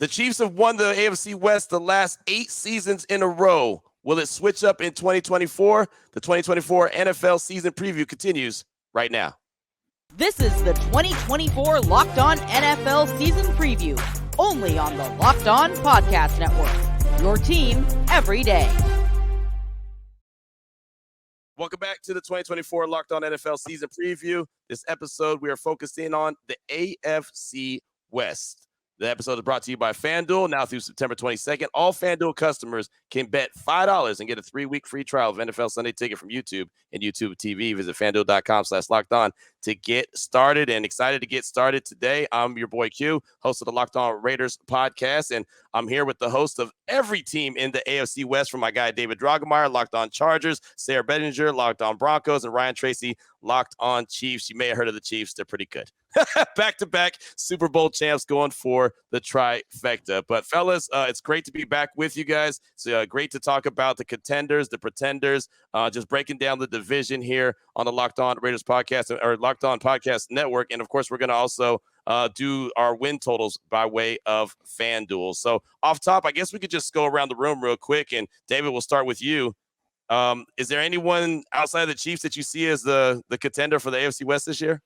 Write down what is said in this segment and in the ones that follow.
The Chiefs have won the AFC West the last 8 seasons in a row. Will it switch up in 2024? The 2024 NFL season preview continues right now. This is the 2024 Locked On NFL season preview, only on the Locked On Podcast Network. Your team every day. Welcome back to the 2024 Locked On NFL season preview. This episode, we are focusing on the AFC West. The episode is brought to you by FanDuel. Now through September 22nd, all FanDuel customers can bet $5 and get a 3-week free trial of NFL Sunday Ticket from YouTube and YouTube TV. Visit FanDuel.com/LockedOn to get started, and excited to get started today. I'm your boy Q, host of the Locked On Raiders podcast, and I'm here with the host of every team in the AFC West, from my guy David Drogemeyer, Locked On Chargers, Sarah Bettinger, Locked On Broncos, and Ryan Tracy, Locked On Chiefs. You may have heard of the Chiefs. They're pretty good. Back-to-back Super Bowl champs going for the trifecta. But fellas, it's great to be back with you guys. It's great to talk about the contenders, the pretenders, just breaking down the division here on the Locked On Raiders podcast, or Locked On Podcast Network. And of course, we're going to also do our win totals by way of FanDuel. So off top, I guess we could just go around the room real quick. And David, we'll start with you. Is there anyone outside of the Chiefs that you see as the contender for the AFC West this year?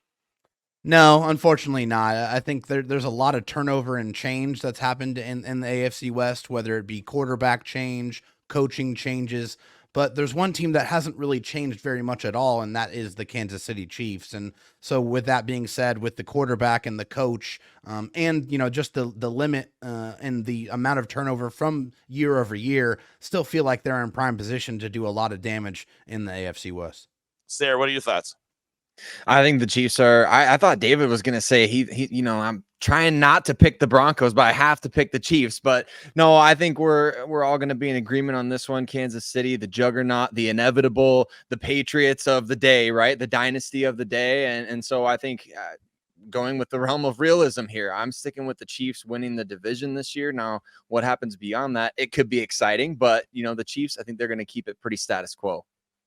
No, unfortunately not. I think there's a lot of turnover and change that's happened in the AFC West, whether it be quarterback change, coaching changes. But there's one team that hasn't really changed very much at all, and that is the Kansas City Chiefs. And so with that being said, with the quarterback and the coach, and, just the limit and the amount of turnover from year over year, still feel like they're in prime position to do a lot of damage in the AFC West. Sarah, what are your thoughts? I think the Chiefs are. I thought David was going to say he. I'm trying not to pick the Broncos, but I have to pick the Chiefs. But no, I think we're all going to be in agreement on this one. Kansas City, the juggernaut, the inevitable, the Patriots of the day, right? The dynasty of the day, and so I think. Going with the realm of realism here, I'm sticking with the Chiefs winning the division this year. Now, what happens beyond that? It could be exciting, but the Chiefs, I think they're going to keep it pretty status quo.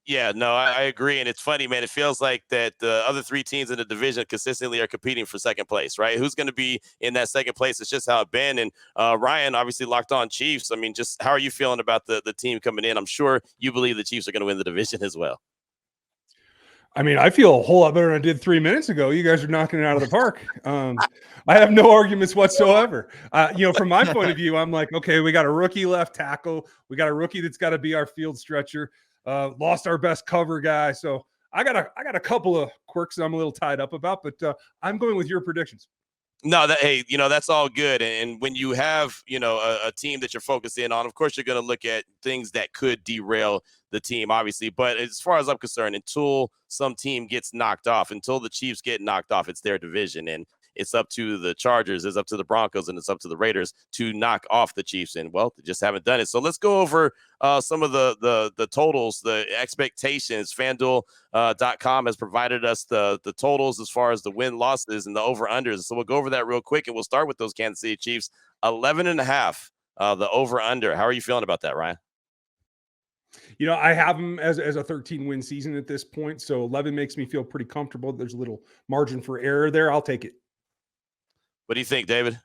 Yeah, no, I agree. And it's funny, man. It feels like that the other 3 teams in the division consistently are competing for second place, right? Who's going to be in that second place? It's just how it's been. And Ryan, obviously Locked On Chiefs. I mean, just how are you feeling about the team coming in? I'm sure you believe the Chiefs are going to win the division as well. I mean, I feel a whole lot better than I did 3 minutes ago. You guys are knocking it out of the park. I have no arguments whatsoever. From my point of view, I'm like, okay, we got a rookie left tackle. We got a rookie that's got to be our field stretcher. Lost our best cover guy. So I got a couple of quirks that I'm a little tied up about, but I'm going with your predictions. No, that's all good. And when you have, a team that you're focused in on, of course, you're going to look at things that could derail the team, obviously. But as far as I'm concerned, until some team gets knocked off, until the Chiefs get knocked off, it's their division. And it's up to the Chargers, it's up to the Broncos, and it's up to the Raiders to knock off the Chiefs. And, well, they just haven't done it. So let's go over some of the totals, the expectations. FanDuel.com has provided us the totals as far as the win-losses and the over-unders. So we'll go over that real quick, and we'll start with those Kansas City Chiefs. 11.5, the over-under. How are you feeling about that, Ryan? I have them as a 13-win season at this point. So 11 makes me feel pretty comfortable. There's a little margin for error there. I'll take it. What do you think, David?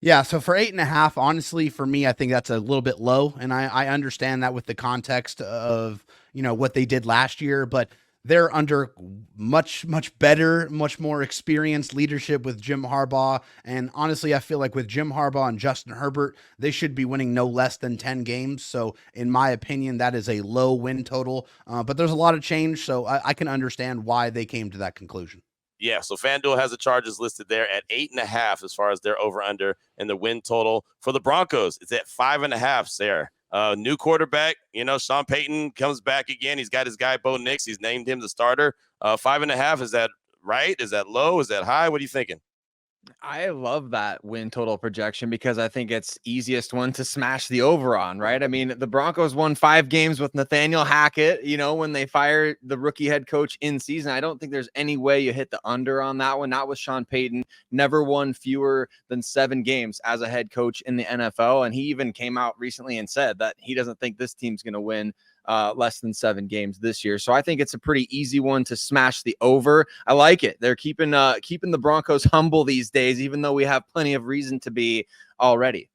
Yeah, so for 8.5, honestly, for me, I think that's a little bit low. And I understand that with the context of, what they did last year, but they're under much, much better, much more experienced leadership with Jim Harbaugh. And honestly, I feel like with Jim Harbaugh and Justin Herbert, they should be winning no less than 10 games. So in my opinion, that is a low win total, but there's a lot of change. So I can understand why they came to that conclusion. Yeah, so FanDuel has the Chargers listed there at 8.5 as far as their over-under, and the win total for the Broncos is at 5.5, Sarah. New quarterback, Sean Payton comes back again. He's got his guy, Bo Nix. He's named him the starter. 5.5, is that right? Is that low? Is that high? What are you thinking? I love that win total projection because I think it's easiest one to smash the over on, right? I mean, the Broncos won 5 games with Nathaniel Hackett, when they fired the rookie head coach in season. I don't think there's any way you hit the under on that one. Not with Sean Payton, never won fewer than 7 games as a head coach in the NFL. And he even came out recently and said that he doesn't think this team's going to win less than 7 games this year. So I think it's a pretty easy one to smash the over. I like it. They're keeping the Broncos humble these days, even though we have plenty of reason to be already.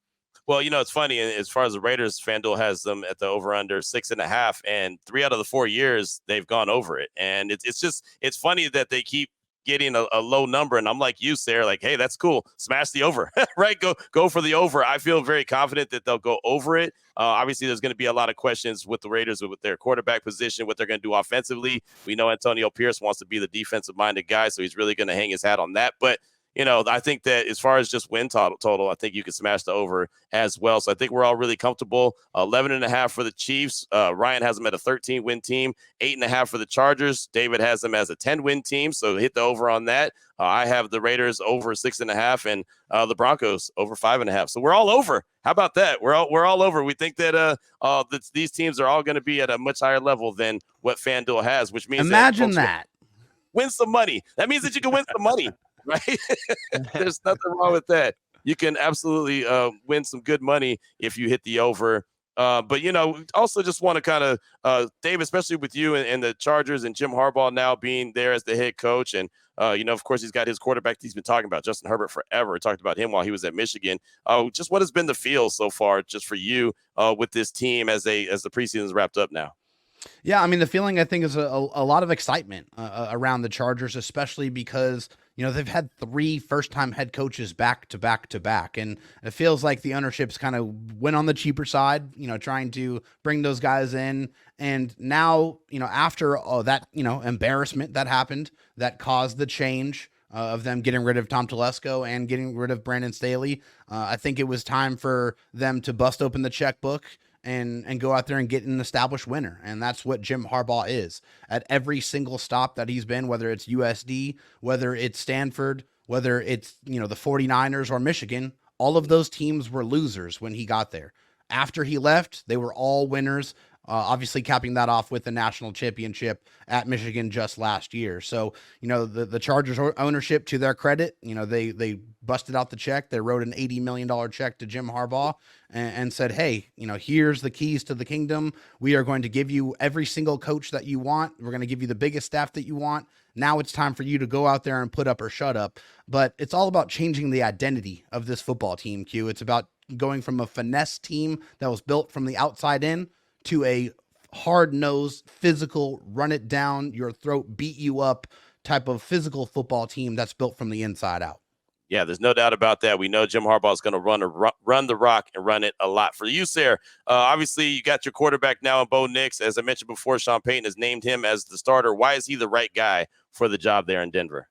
Well, it's funny. As far as the Raiders, FanDuel has them at the over/under 6.5, and 3 out of the 4 years they've gone over it. And it's funny that they keep getting a low number, and I'm like you, Sarah, like, hey, that's cool. Smash the over, right? Go for the over. I feel very confident that they'll go over it. Obviously, there's going to be a lot of questions with the Raiders with their quarterback position, what they're going to do offensively. We know Antonio Pierce wants to be the defensive-minded guy, so he's really going to hang his hat on that. But I think that as far as just win total, I think you can smash the over as well. So I think we're all really comfortable. 11.5 for the Chiefs. Ryan has them at a 13-win team. 8.5 for the Chargers. David has them as a 10-win team. So hit the over on that. I have the Raiders over 6.5 and the Broncos over 5.5. So we're all over. How about that? We're all over. We think that these teams are all going to be at a much higher level than what FanDuel has, which means imagine that. Win some money. That means that you can win some money. Right? There's nothing wrong with that. You can absolutely win some good money if you hit the over. But, also just want to kind of, Dave, especially with you and the Chargers and Jim Harbaugh now being there as the head coach. And, of course, he's got his quarterback he's been talking about, Justin Herbert, forever. Talked about him while he was at Michigan. Just what has been the feel so far just for you with this team as the preseason is wrapped up now? Yeah, I mean, the feeling I think is a lot of excitement around the Chargers, especially because, they've had 3 first-time head coaches back to back to back. And it feels like the ownership's kind of went on the cheaper side, trying to bring those guys in. And now, after that, embarrassment that happened that caused the change of them getting rid of Tom Telesco and getting rid of Brandon Staley, I think it was time for them to bust open the checkbook and go out there and get an established winner. And that's what Jim Harbaugh is. At every single stop that he's been, whether it's USD, whether it's Stanford, whether it's, the 49ers or Michigan, all of those teams were losers when he got there. After he left, they were all winners, obviously capping that off with the national championship at Michigan just last year. So, the Chargers ownership, to their credit, they busted out the check. They wrote an $80 million check to Jim Harbaugh and said, hey, here's the keys to the kingdom. We are going to give you every single coach that you want. We're going to give you the biggest staff that you want. Now it's time for you to go out there and put up or shut up. But it's all about changing the identity of this football team, Q. It's about going from a finesse team that was built from the outside in to a hard-nosed, physical, run it down your throat, beat you up type of physical football team that's built from the inside out. Yeah, there's no doubt about that. We know Jim Harbaugh is going to run the rock and run it a lot. For you, Sarah, obviously you got your quarterback now in Bo Nix. As I mentioned before, Sean Payton has named him as the starter. Why is he the right guy for the job there in Denver?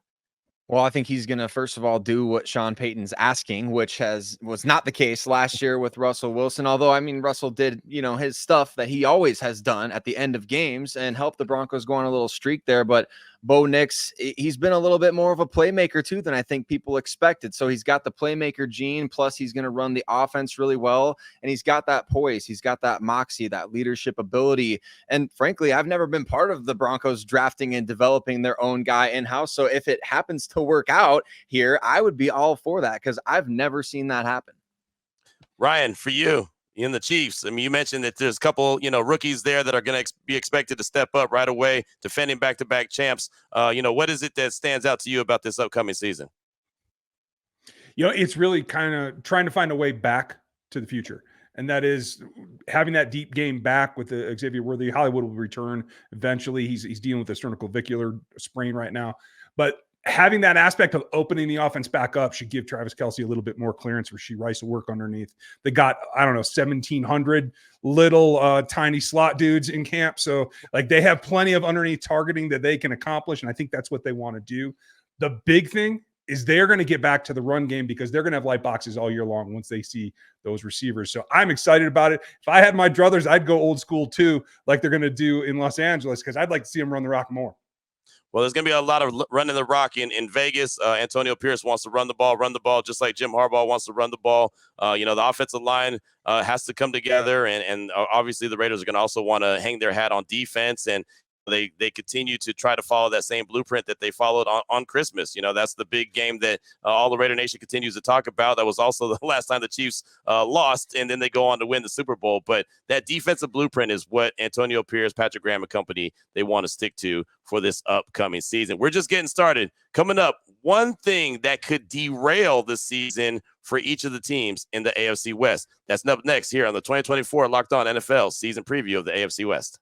Well, I think he's going to, first of all, do what Sean Payton's asking, which was not the case last year with Russell Wilson. Although, I mean, Russell did, his stuff that he always has done at the end of games and helped the Broncos go on a little streak there. But Bo Nix, he's been a little bit more of a playmaker too than I think people expected. So he's got the playmaker gene, plus he's going to run the offense really well. And he's got that poise. He's got that moxie, that leadership ability. And frankly, I've never been part of the Broncos drafting and developing their own guy in-house. So if it happens to work out here, I would be all for that because I've never seen that happen. Ryan, for you in the Chiefs, I mean, you mentioned that there's a couple, rookies there that are going to be expected to step up right away, defending back-to-back champs. What is it that stands out to you about this upcoming season? It's really kind of trying to find a way back to the future. And that is having that deep game back with the Xavier Worthy. Hollywood will return eventually. He's dealing with a sternoclavicular sprain right now. But having that aspect of opening the offense back up should give Travis Kelce a little bit more clearance for Rasheed Rice to work underneath. They got, 1,700 little tiny slot dudes in camp. So they have plenty of underneath targeting that they can accomplish. And I think that's what they want to do. The big thing is they're going to get back to the run game because they're going to have light boxes all year long once they see those receivers. So I'm excited about it. If I had my druthers, I'd go old school too, like they're going to do in Los Angeles, because I'd like to see them run the rock more. Well, there's going to be a lot of running the rock in Vegas. Antonio Pierce wants to run the ball, just like Jim Harbaugh wants to run the ball. The offensive line has to come together, and obviously the Raiders are going to also want to hang their hat on defense. And they continue to try to follow that same blueprint that they followed on Christmas. That's the big game that all the Raider Nation continues to talk about. That was also the last time the Chiefs lost, and then they go on to win the Super Bowl. But that defensive blueprint is what Antonio Pierce, Patrick Graham, and company, they want to stick to for this upcoming season. We're just getting started. Coming up, one thing that could derail the season for each of the teams in the AFC West. That's up next here on the 2024 Locked On NFL season preview of the AFC West.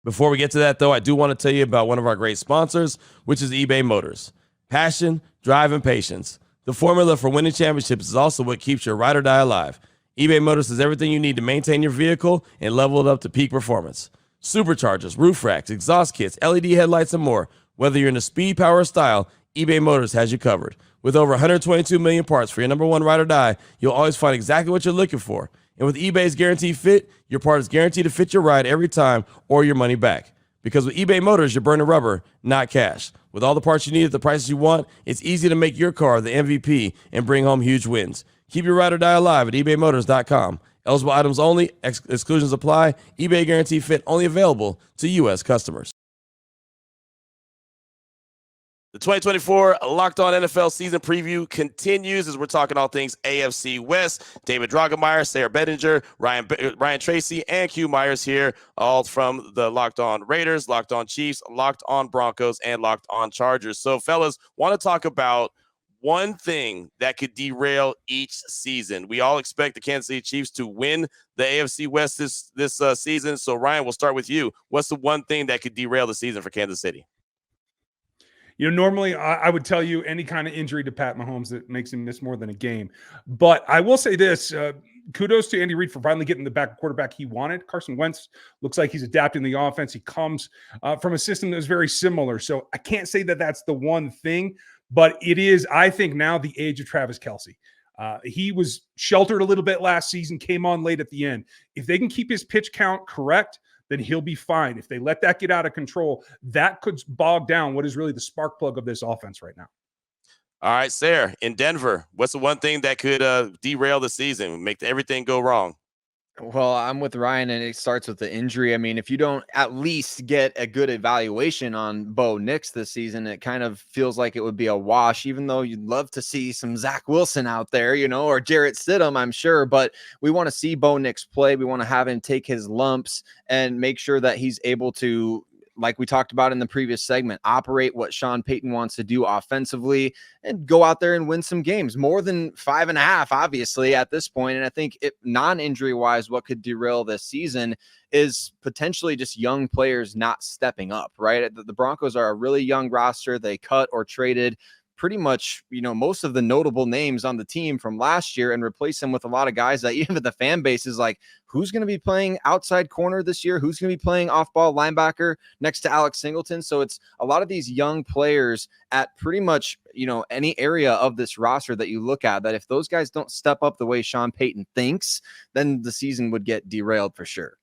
Before we get to that, though, I do want to tell you about one of our great sponsors, which is eBay Motors. Passion, drive, and patience. The formula for winning championships is also what keeps your ride or die alive. eBay Motors has everything you need to maintain your vehicle and level it up to peak performance. Superchargers, roof racks, exhaust kits, LED headlights, and more. Whether you're into speed, power, or style, eBay Motors has you covered. With over 122 million parts for your number one ride or die, you'll always find exactly what you're looking for. And with eBay's Guaranteed Fit, your part is guaranteed to fit your ride every time or your money back. Because with eBay Motors, you're burning rubber, not cash. With all the parts you need at the prices you want, it's easy to make your car the MVP and bring home huge wins. Keep your ride or die alive at ebaymotors.com. Eligible items only. Exclusions apply. eBay Guaranteed Fit only available to U.S. customers. The 2024 Locked On NFL season preview continues as we're talking all things AFC West. David Drogemeyer, Sarah Bettinger, Ryan Tracy, and Q Myers here, all from the Locked On Raiders, Locked On Chiefs, Locked On Broncos, and Locked On Chargers. So, fellas, want to talk about one thing that could derail each season. We all expect the Kansas City Chiefs to win the AFC West this season. So, Ryan, we'll start with you. What's the one thing that could derail the season for Kansas City? Normally I would tell you any kind of injury to Pat Mahomes that makes him miss more than a game. But I will say this, kudos to Andy Reid for finally getting the quarterback he wanted. Carson Wentz looks like he's adapting the offense. He comes from a system that is very similar. So I can't say that that's the one thing, but it is, I think, now the age of Travis Kelce. He was sheltered a little bit last season, came on late at the end. If they can keep his pitch count correct, then he'll be fine. If they let that get out of control, that could bog down what is really the spark plug of this offense right now. All right, Sarah, in Denver, what's the one thing that could derail the season, make everything go wrong? Well, I'm with Ryan, and it starts with the injury. I mean, if you don't at least get a good evaluation on Bo Nix this season, it kind of feels like it would be a wash, even though you'd love to see some Zach Wilson out there, or Jarrett Stidham, I'm sure. But we want to see Bo Nix play. We want to have him take his lumps and make sure that he's able to, like we talked about in the previous segment, operate what Sean Payton wants to do offensively and go out there and win some games. More than 5.5, obviously, at this point. And I think non-injury wise, what could derail this season is potentially just young players not stepping up, right? The Broncos are a really young roster. They cut or traded pretty much, most of the notable names on the team from last year and replace them with a lot of guys that even the fan base is like, who's going to be playing outside corner this year? Who's going to be playing off-ball linebacker next to Alex Singleton? So it's a lot of these young players at pretty much, any area of this roster that you look at, that if those guys don't step up the way Sean Payton thinks, then the season would get derailed for sure.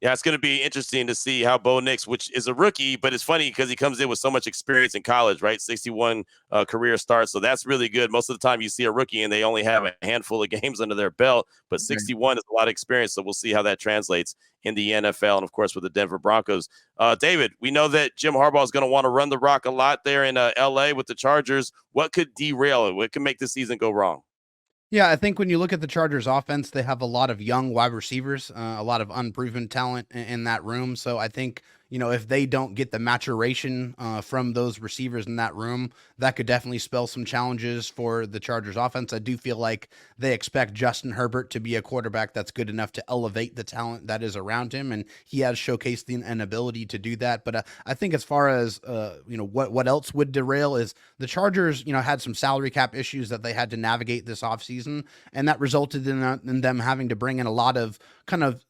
Yeah, it's going to be interesting to see how Bo Nix, which is a rookie, but it's funny because he comes in with so much experience in college, right? 61 career starts. So that's really good. Most of the time you see a rookie and they only have a handful of games under their belt, but 61 is a lot of experience. So we'll see how that translates in the NFL and, of course, with the Denver Broncos. David, we know that Jim Harbaugh is going to want to run the rock a lot there in L.A. with the Chargers. What could derail it? What could make this season go wrong? Yeah, I think when you look at the Chargers offense, they have a lot of young wide receivers, a lot of unproven talent in that room. So I think, if they don't get the maturation from those receivers in that room, that could definitely spell some challenges for the Chargers offense. I do feel like they expect Justin Herbert to be a quarterback that's good enough to elevate the talent that is around him. And he has showcased an ability to do that. But I think as far as, what else would derail is the Chargers, had some salary cap issues that they had to navigate this offseason. And that resulted in them having to bring in a lot of kind of,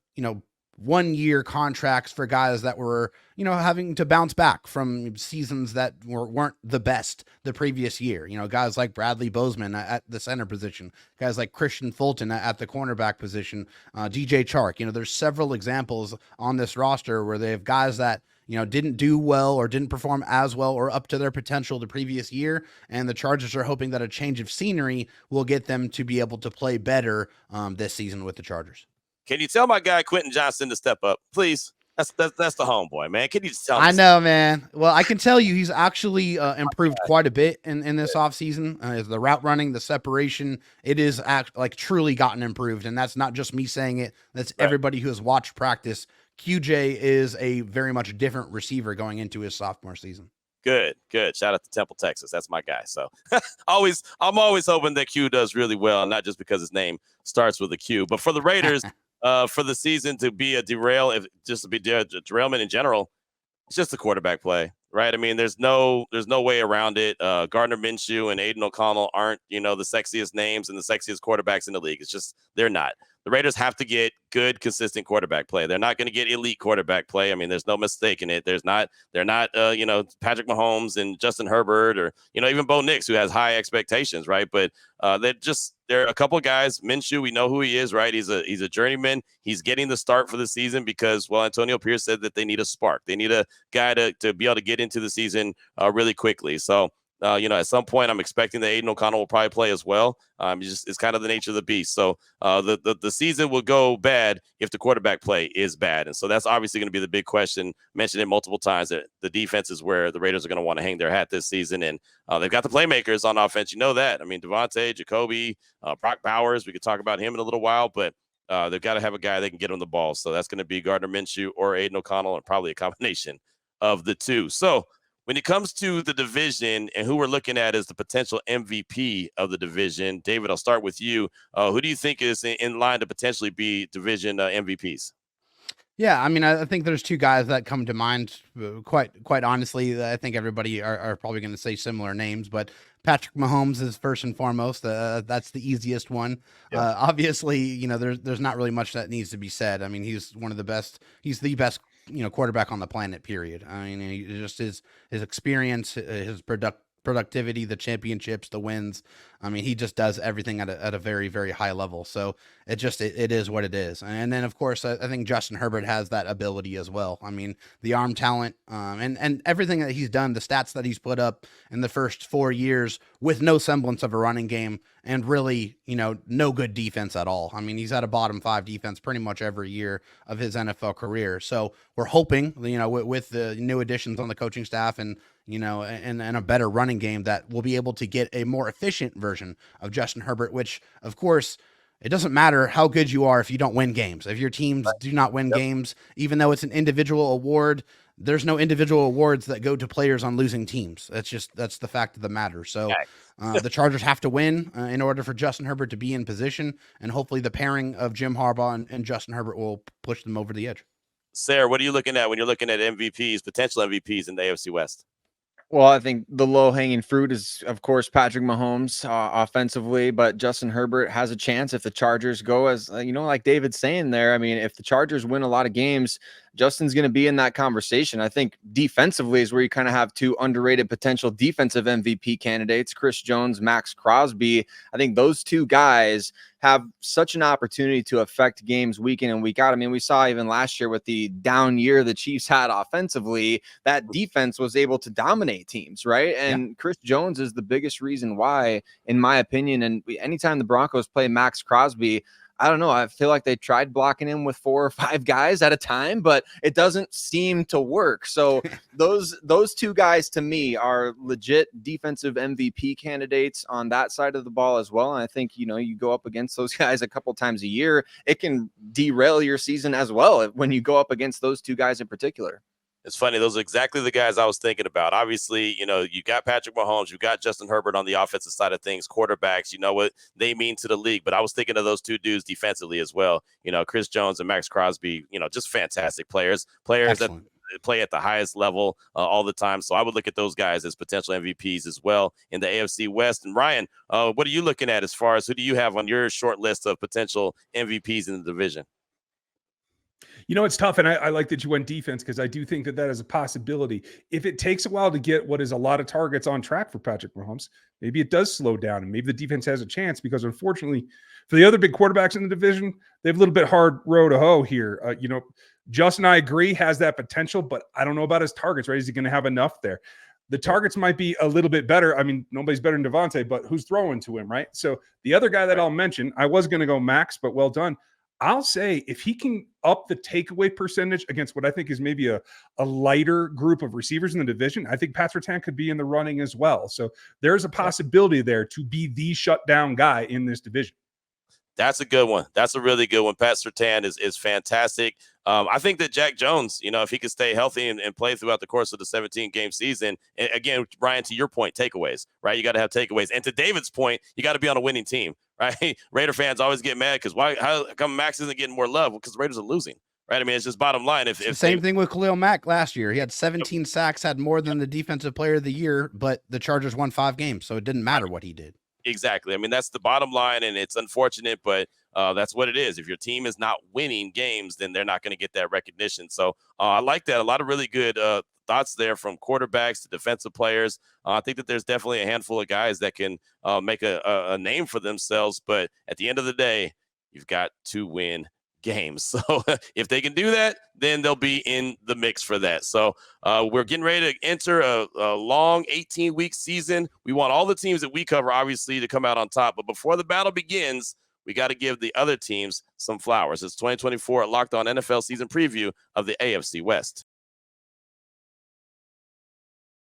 1-year contracts for guys that were, having to bounce back from seasons that weren't the best the previous year. Guys like Bradley Bozeman at the center position, guys like Christian Fulton at the cornerback position, DJ Chark. There's several examples on this roster where they have guys that, didn't do well or didn't perform as well or up to their potential the previous year. And the Chargers are hoping that a change of scenery will get them to be able to play better this season with the Chargers. Can you tell my guy Quentin Johnson to step up, please? That's the homeboy, man. Can you just tell him? I know, man. Well, I can tell you he's actually improved quite a bit in this offseason. The route running, the separation, it is truly gotten improved. And that's not just me saying it. That's everybody who has watched practice. QJ is a very much different receiver going into his sophomore season. Good. Shout out to Temple, Texas. That's my guy. So I'm always hoping that Q does really well, not just because his name starts with a Q. But for the Raiders, for the season to be a derailment in general, it's just the quarterback play, right? I mean, there's no way around it. Gardner Minshew and Aiden O'Connell aren't, the sexiest names and the sexiest quarterbacks in the league. It's just they're not. The Raiders have to get good, consistent quarterback play. They're not going to get elite quarterback play. I mean, there's no mistake in it. They're not Patrick Mahomes and Justin Herbert or, even Bo Nix, who has high expectations, right? But they're a couple of guys. Minshew, we know who he is, right? He's a journeyman. He's getting the start for the season because, Antonio Pierce said that they need a spark. They need a guy to be able to get into the season really quickly. So, at some point, I'm expecting that Aiden O'Connell will probably play as well. It's kind of the nature of the beast. So the season will go bad if the quarterback play is bad. And so that's obviously going to be the big question. Mentioned it multiple times that the defense is where the Raiders are going to want to hang their hat this season. And they've got the playmakers on offense. You know that. I mean, Devontae, Jacoby, Brock Bowers. We could talk about him in a little while, but they've got to have a guy that can get on the ball. So that's going to be Gardner Minshew or Aiden O'Connell, and probably a combination of the two. So when it comes to the division and who we're looking at as the potential MVP of the division, David, I'll start with you. Who do you think is in line to potentially be division MVPs? Yeah, I mean, I think there's two guys that come to mind. Quite honestly, I think everybody are probably going to say similar names, but Patrick Mahomes is first and foremost. That's the easiest one. Yeah. Obviously, there's not really much that needs to be said. I mean, he's one of the best. He's the best, quarterback on the planet, period. I mean, just his experience, his productivity, the championships, the wins. I mean, he just does everything at a very, very high level. So it is what it is. And then, of course, I think Justin Herbert has that ability as well. I mean, the arm talent and everything that he's done, the stats that he's put up in the first 4 years with no semblance of a running game and really, no good defense at all. I mean, he's had a bottom 5 defense pretty much every year of his NFL career. So we're hoping, with the new additions on the coaching staff and a better running game, that we'll be able to get a more efficient version of Justin Herbert, which, of course, it doesn't matter how good you are if you don't win games. If your teams do not win games, even though it's an individual award, there's no individual awards that go to players on losing teams. That's the fact of the matter. So the Chargers have to win in order for Justin Herbert to be in position, and hopefully the pairing of Jim Harbaugh and Justin Herbert will push them over the edge. Sarah, what are you looking at when you're looking at MVPs, potential MVPs in the AFC West? Well, I think the low-hanging fruit is, of course, Patrick Mahomes offensively, but Justin Herbert has a chance if the Chargers go as, like David's saying there. I mean, if the Chargers win a lot of games, Justin's going to be in that conversation. I think defensively is where you kind of have two underrated potential defensive MVP candidates, Chris Jones, Max Crosby. I think those two guys have such an opportunity to affect games week in and week out. I mean, we saw even last year with the down year the Chiefs had offensively, that defense was able to dominate teams, right? And Chris Jones is the biggest reason why, in my opinion. And anytime the Broncos play Max Crosby, I don't know. I feel like they tried blocking him with 4 or 5 guys at a time, but it doesn't seem to work. So those two guys to me are legit defensive MVP candidates on that side of the ball as well. And I think, you go up against those guys a couple times a year, it can derail your season as well when you go up against those two guys in particular. It's funny. Those are exactly the guys I was thinking about. Obviously, you got Patrick Mahomes, you got Justin Herbert on the offensive side of things, quarterbacks, you know what they mean to the league. But I was thinking of those two dudes defensively as well. Chris Jones and Max Crosby, just fantastic players Excellent. That play at the highest level all the time. So I would look at those guys as potential MVPs as well in the AFC West. And Ryan, what are you looking at as far as who do you have on your short list of potential MVPs in the division? It's tough, and I like that you went defense because I do think that is a possibility. If it takes a while to get what is a lot of targets on track for Patrick Mahomes, maybe it does slow down, and maybe the defense has a chance because, unfortunately, for the other big quarterbacks in the division, they have a little bit hard row to hoe here. Justin, I agree, has that potential, but I don't know about his targets, right? Is he going to have enough there? The targets might be a little bit better. I mean, nobody's better than Devontae, but who's throwing to him, right? So the other guy that I'll mention, I was going to go Max, but well done. I'll say if he can up the takeaway percentage against what I think is maybe a lighter group of receivers in the division, I think Pat Surtain could be in the running as well. So there's a possibility there to be the shutdown guy in this division. That's a good one. That's a really good one. Pat Surtain is fantastic. I think that Jack Jones, if he could stay healthy and play throughout the course of the 17-game season, and again, Ryan, to your point, takeaways, right? You got to have takeaways. And to David's point, you got to be on a winning team, right? Raider fans always get mad because how come Max isn't getting more love? Because the Raiders are losing, right? I mean, it's just bottom line. If same thing with Khalil Mack last year. He had 17 sacks, had more than the defensive player of the year, but the Chargers won 5 games, so it didn't matter what he did. Exactly. I mean, that's the bottom line, and it's unfortunate, but that's what it is. If your team is not winning games, then they're not going to get that recognition. So I like that. A lot of really good thoughts there from quarterbacks to defensive players. I think that there's definitely a handful of guys that can make a name for themselves. But at the end of the day, you've got to win games. So if they can do that, then they'll be in the mix for that. So we're getting ready to enter a long 18-week season. We want all the teams that we cover, obviously, to come out on top. But before the battle begins, we got to give the other teams some flowers. It's 2024 Locked On NFL season preview of the AFC West.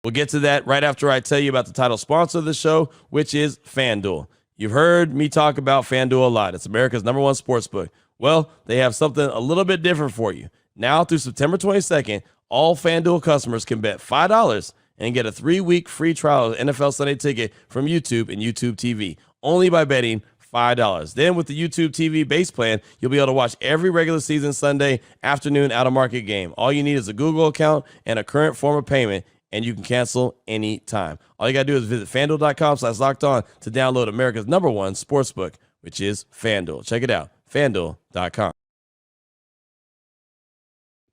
We'll get to that right after I tell you about the title sponsor of the show, which is FanDuel. You've heard me talk about FanDuel a lot. It's America's #1 sportsbook. Well, they have something a little bit different for you. Now through September 22nd, all FanDuel customers can bet $5 and get a 3-week free trial of NFL Sunday Ticket from YouTube and YouTube TV, only by betting $5. Then with the YouTube TV base plan, you'll be able to watch every regular season Sunday afternoon out-of-market game. All you need is a Google account and a current form of payment, and you can cancel anytime. All you got to do is visit FanDuel.com/lockedon to download America's #1 sportsbook, which is FanDuel. Check it out, FanDuel.com.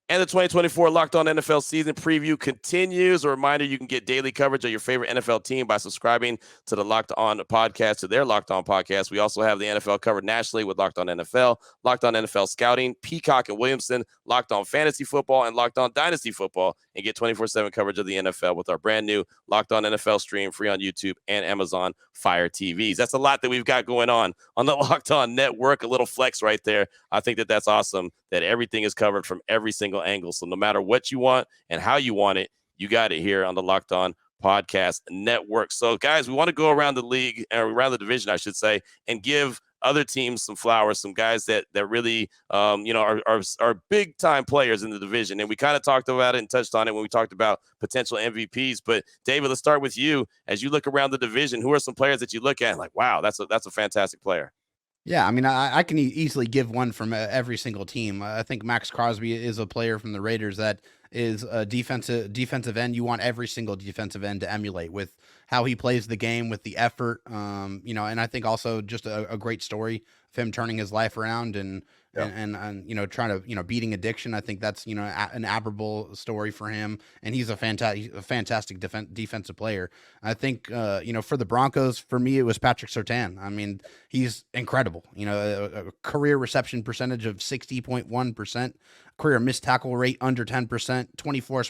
And the 2024 Locked On NFL season preview continues. A reminder, you can get daily coverage of your favorite NFL team by subscribing to the Locked On podcast, to their Locked On podcast. We also have the NFL covered nationally with Locked On NFL, Locked On NFL Scouting, Peacock and Williamson, Locked On Fantasy Football, and Locked On Dynasty Football. And get 24/7 coverage of the NFL with our brand new Locked On NFL stream, free on YouTube and Amazon Fire TVs. That's a lot that we've got going on the Locked On network. A little flex right there. I think that that's awesome that everything is covered from every single angle. So no matter what you want and how you want it, you got it here on the Locked On Podcast Network. So guys, we want to go around the league, or around the division, I should say, and give other teams some flowers, some guys that really, are big time players in the division. And we kind of talked about it and touched on it when we talked about potential MVPs. But David, let's start with you. As you look around the division, who are some players that you look at and like, wow, that's a fantastic player? Yeah, I mean, I can easily give one from every single team. I think Max Crosby is a player from the Raiders that is a defensive end. You want every single defensive end to emulate with how he plays the game, with the effort, and I think also just a great story of him turning his life around and trying to, beating addiction. I think that's, an admirable story for him. And he's a fantastic defensive player. I think, for the Broncos, for me, it was Patrick Surtain. I mean, he's incredible, a career reception percentage of 60.1%, career missed tackle rate under 10%, 24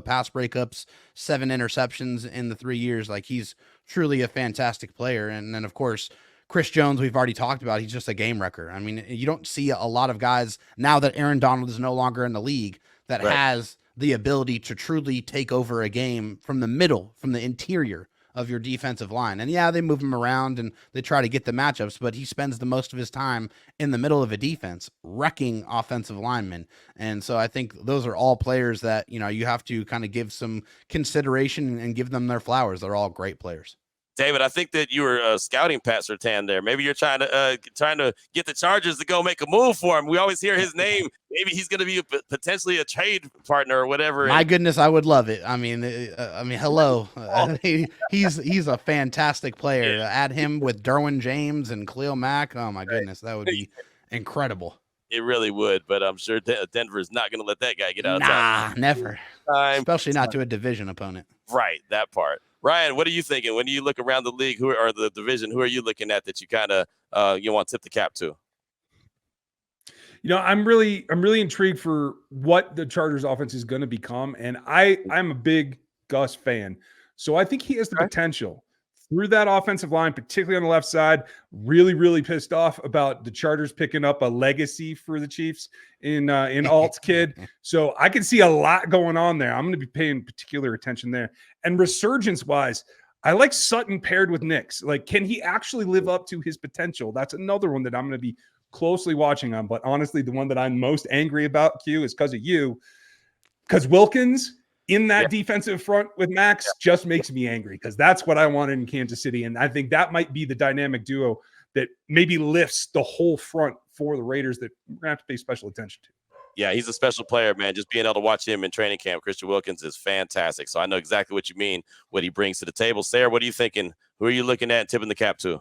pass breakups, 7 interceptions in the 3 years. Like, he's truly a fantastic player. And then, of course, Chris Jones, we've already talked about. He's just a game wrecker. I mean, you don't see a lot of guys now that Aaron Donald is no longer in the league that has the ability to truly take over a game from the middle, from the interior of your defensive line. And yeah, they move him around and they try to get the matchups, but he spends the most of his time in the middle of a defense, wrecking offensive linemen. And so I think those are all players that, you have to kind of give some consideration and give them their flowers. They're all great players. David, I think that you were scouting Pat Surtain there. Maybe you're trying to get the Chargers to go make a move for him. We always hear his name. Maybe he's going to be potentially a trade partner or whatever. My goodness, I would love it. I mean, hello. He's a fantastic player. Add him with Derwin James and Khalil Mack. Oh my goodness, that would be incredible. It really would, but I'm sure Denver is not going to let that guy get out of time. Nah, never. Especially not to a division opponent. Right, that part. Ryan, what are you thinking when you look around the league? Who are the division? Who are you looking at that you kind of you want to tip the cap to? I'm really intrigued for what the Chargers offense is going to become, and I'm a big Gus fan, so I think he has the potential through that offensive line, particularly on the left side. Really, really pissed off about the Chargers picking up a legacy for the Chiefs in Alt's kid. So I can see a lot going on there. I'm going to be paying particular attention there. And resurgence-wise, I like Sutton paired with Nix. Like, can he actually live up to his potential? That's another one that I'm going to be closely watching on. But honestly, the one that I'm most angry about, Q, is because of you. Because Wilkins in that defensive front with Max just makes me angry, because that's what I wanted in Kansas City. And I think that might be the dynamic duo that maybe lifts the whole front for the Raiders that we're going to have to pay special attention to. Yeah, he's a special player, man. Just being able to watch him in training camp, Christian Wilkins, is fantastic. So I know exactly what you mean, what he brings to the table. Sarah, what are you thinking? Who are you looking at and tipping the cap to?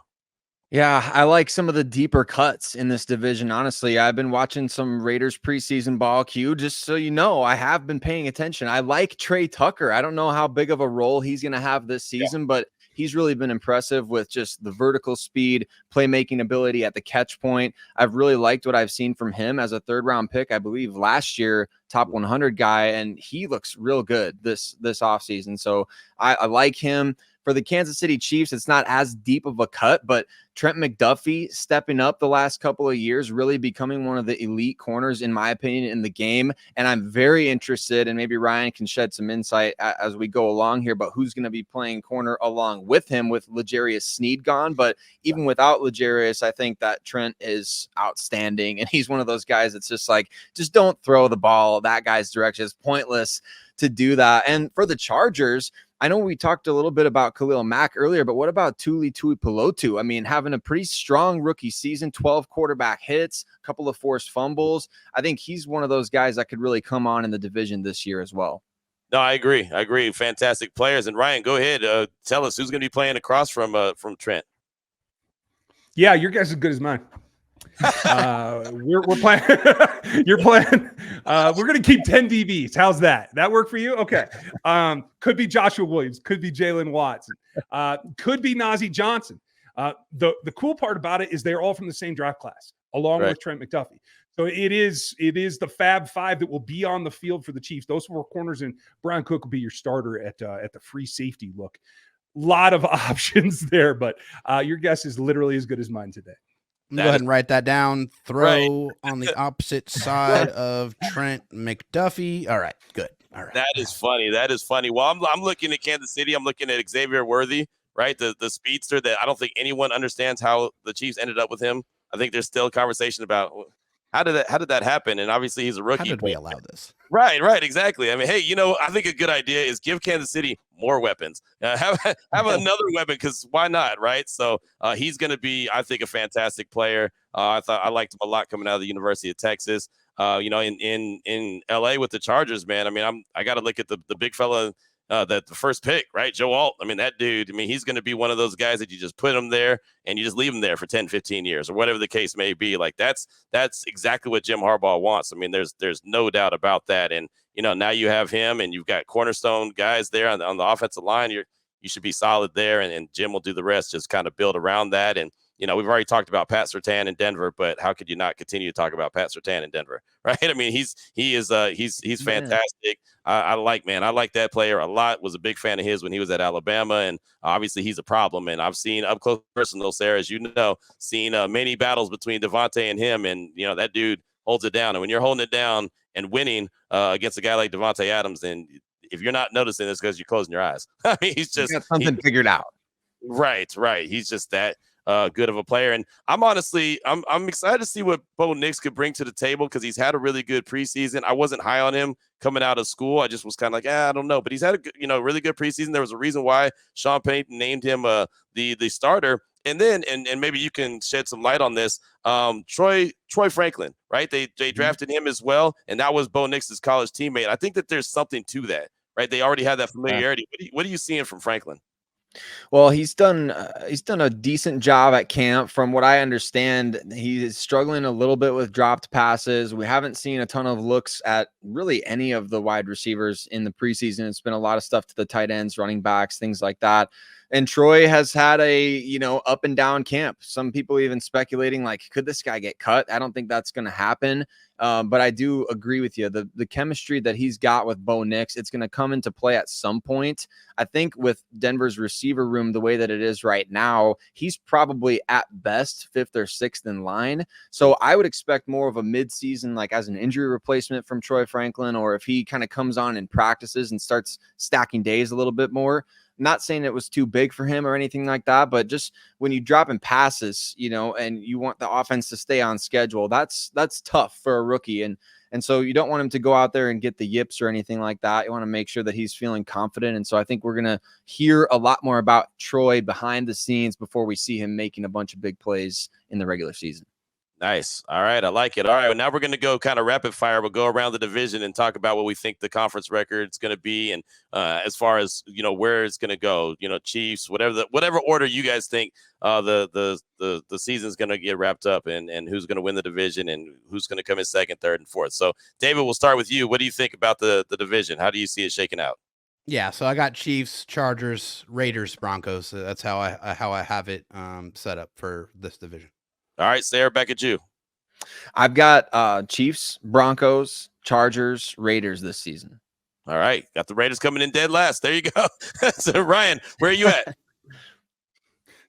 Yeah, I like some of the deeper cuts in this division. Honestly, I've been watching some Raiders preseason ball, Q, just so you know, I have been paying attention. I like Trey Tucker. I don't know how big of a role he's going to have this season, but he's really been impressive with just the vertical speed, playmaking ability at the catch point. I've really liked what I've seen from him as a third-round pick, I believe last year, top 100 guy, and he looks real good this offseason. So I like him. For the Kansas City Chiefs, it's not as deep of a cut, but Trent McDuffie stepping up the last couple of years, really becoming one of the elite corners, in my opinion, in the game. And I'm very interested, and maybe Ryan can shed some insight as we go along here, but who's going to be playing corner along with him with L'Jarius Sneed gone. But even without L'Jarius, I think that Trent is outstanding. And he's one of those guys that's just like, just don't throw the ball that guy's direction. It's pointless to do that. And for the Chargers, I know we talked a little bit about Khalil Mack earlier, but what about Tuli Tuipulotu? I mean, having a pretty strong rookie season, 12 quarterback hits, a couple of forced fumbles. I think he's one of those guys that could really come on in the division this year as well. No, I agree. Fantastic players. And Ryan, go ahead. Tell us who's going to be playing across from Trent. Yeah, your guess is as good as mine. We're playing. You're playing. We're gonna keep 10 DBs. How's that? That work for you? Okay. Could be Joshua Williams. Could be Jalen Watson. Could be Najee Johnson. The cool part about it is they're all from the same draft class, along with Trent McDuffie. So it is the Fab Five that will be on the field for the Chiefs. Those four corners, and Brian Cook will be your starter at the free safety look. Lot of options there, but your guess is literally as good as mine today. Go ahead and write that down. Throw on the opposite side of Trent McDuffie. All right, good. All right. That is funny. Well, I'm looking at Kansas City. I'm looking at Xavier Worthy, right? The speedster that I don't think anyone understands how the Chiefs ended up with him. I think there's still a conversation about how did that happen? And obviously he's a rookie. How did we allow this? Right, exactly. I mean, hey, I think a good idea is give Kansas City more weapons. Have another weapon, because why not, right? So he's going to be, I think, a fantastic player. I liked him a lot coming out of the University of Texas. In LA with the Chargers, man. I mean, I got to look at the big fella. The first pick, right? Joe Alt. I mean, that dude, he's going to be one of those guys that you just put him there and you just leave him there for 10, 15 years or whatever the case may be. Like that's exactly what Jim Harbaugh wants. I mean, there's no doubt about that. And, now you have him and you've got cornerstone guys there on the offensive line. You should be solid there, and Jim will do the rest, just kind of build around that. And, we've already talked about Pat Surtain in Denver, but how could you not continue to talk about Pat Surtain in Denver, right? I mean, he's fantastic. I like that player a lot. Was a big fan of his when he was at Alabama, and obviously he's a problem. And I've seen up close personal, Sarah, as you know, seen many battles between Devontae and him, and that dude holds it down. And when you're holding it down and winning against a guy like Devontae Adams, then if you're not noticing this, because you're closing your eyes. I mean, he's just got something figured out. Right. He's just that good of a player. And I'm excited to see what Bo Nix could bring to the table, because he's had a really good preseason. I wasn't high on him coming out of school. I just was kind of like, I don't know. But he's had a good, really good preseason. There was a reason why Sean Payton named him the starter. And then, and maybe you can shed some light on this. Troy Franklin, right? They drafted him as well, and that was Bo Nix's college teammate. I think that there's something to that, right? They already had that familiarity. What are you seeing from Franklin? Well, he's done a decent job at camp. From what I understand, he is struggling a little bit with dropped passes. We haven't seen a ton of looks at really any of the wide receivers in the preseason. It's been a lot of stuff to the tight ends, running backs, things like that. And Troy has had a, up and down camp. Some people even speculating, like, could this guy get cut? I don't think that's going to happen. But I do agree with you. The chemistry that he's got with Bo Nix, it's going to come into play at some point. I think with Denver's receiver room, the way that it is right now, he's probably at best 5th or 6th in line. So I would expect more of a midseason, like as an injury replacement from Troy Franklin, or if he kind of comes on in practices and starts stacking days a little bit more. Not saying it was too big for him or anything like that, but just when you drop in passes, and you want the offense to stay on schedule, that's tough for a rookie. And so you don't want him to go out there and get the yips or anything like that. You want to make sure that he's feeling confident. And so I think we're going to hear a lot more about Troy behind the scenes before we see him making a bunch of big plays in the regular season. Nice. All right. I like it. All right. Well, now we're going to go kind of rapid fire. We'll go around the division and talk about what we think the conference record is going to be. And as far as, where it's going to go, Chiefs, whatever order you guys think the season is going to get wrapped up and who's going to win the division and who's going to come in 2nd, 3rd, and 4th. So, David, we'll start with you. What do you think about the division? How do you see it shaking out? Yeah, so I got Chiefs, Chargers, Raiders, Broncos. So that's how I have it set up for this division. All right, Sarah, back at you. I've got Chiefs, Broncos, Chargers, Raiders this season. All right, got the Raiders coming in dead last. There you go. So, Ryan, where are you at?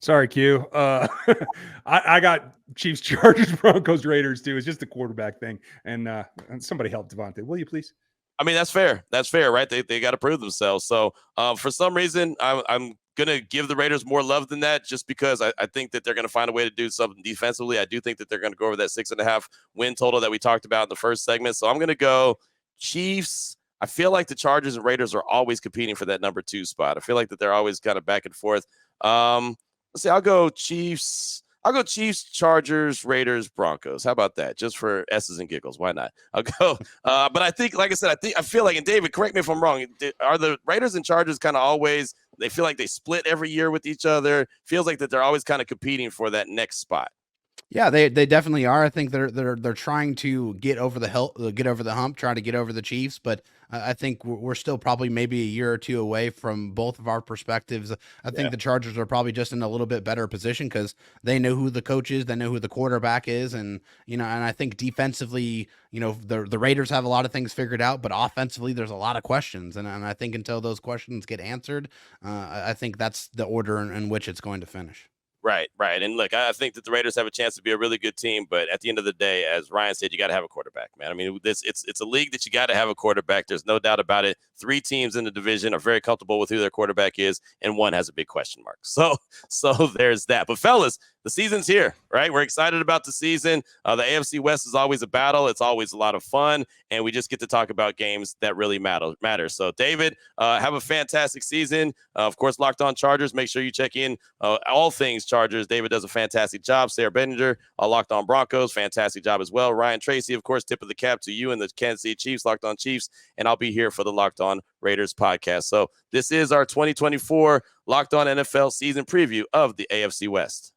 Sorry, Q. I got Chiefs, Chargers, Broncos, Raiders too. It's just the quarterback thing. And somebody help Devontae, will you please? I mean, that's fair. That's fair, right? They got to prove themselves. So for some reason, I'm going to give the Raiders more love than that just because I think that they're going to find a way to do something defensively. I do think that they're going to go over that 6.5 win total that we talked about in the first segment. So I'm going to go Chiefs. I feel like the Chargers and Raiders are always competing for that number 2 spot. I feel like that they're always kind of back and forth. Let's see. I'll go Chiefs, Chargers, Raiders, Broncos. How about that? Just for S's and giggles. Why not? I'll go. But I think, like I said, I feel like, and David, correct me if I'm wrong, are the Raiders and Chargers kind of always, they feel like they split every year with each other? Feels like that they're always kind of competing for that next spot. Yeah, they definitely are. I think they're trying to get over the hump, trying to get over the Chiefs, but I think we're still probably maybe a year or two away from both of our perspectives. I think the Chargers are probably just in a little bit better position because they know who the coach is, they know who the quarterback is, and and I think defensively, the Raiders have a lot of things figured out, but offensively there's a lot of questions, and I think until those questions get answered, I think that's the order in which it's going to finish. Right. And look, I think that the Raiders have a chance to be a really good team, but at the end of the day, as Ryan said, you got to have a quarterback, man. I mean, it's a league that you got to have a quarterback. There's no doubt about it. 3 teams in the division are very comfortable with who their quarterback is, and 1 has a big question mark. So there's that. But fellas, the season's here, right? We're excited about the season. The AFC West is always a battle. It's always a lot of fun, and we just get to talk about games that really matter. So, David, have a fantastic season. Of course, Locked On Chargers. Make sure you check in all things Chargers. David does a fantastic job. Sarah Benninger, Locked On Broncos, fantastic job as well. Ryan Tracy, of course, tip of the cap to you and the Kansas City Chiefs, Locked On Chiefs, and I'll be here for the Locked On Raiders podcast. So this is our 2024 Locked On NFL season preview of the AFC West.